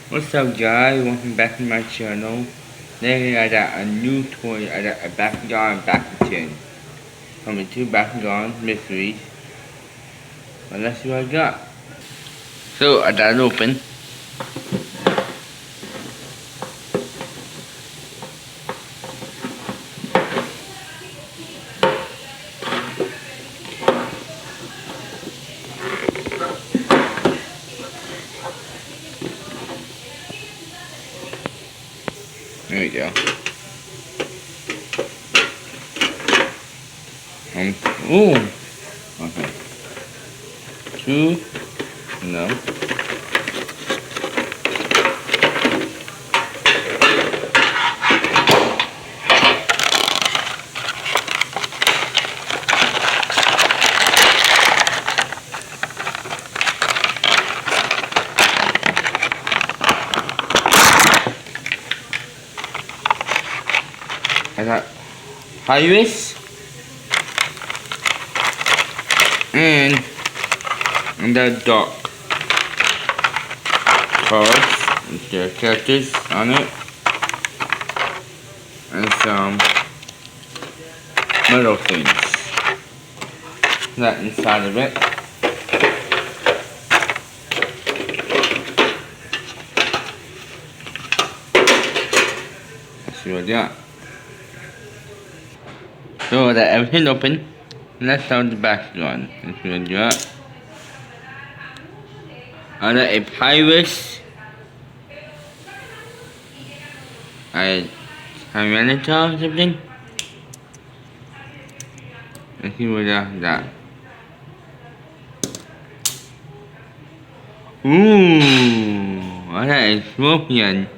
What's up guys, welcome back to my channel. Today I got a new toy, I got a bakugan bakugan. Coming two bakugan mysteries. But let's see what I got. So I got it open. There we go. Ooh. Okay. Two. No. I got Iris and the dog cards with their characters on it and some metal things that inside of it. Let's see what I got. So that everything open, let's start the back one. Let's see what I got. I got a pirate. I Tyranitar or something. Let's see what I got. Ooh, I got a scorpion.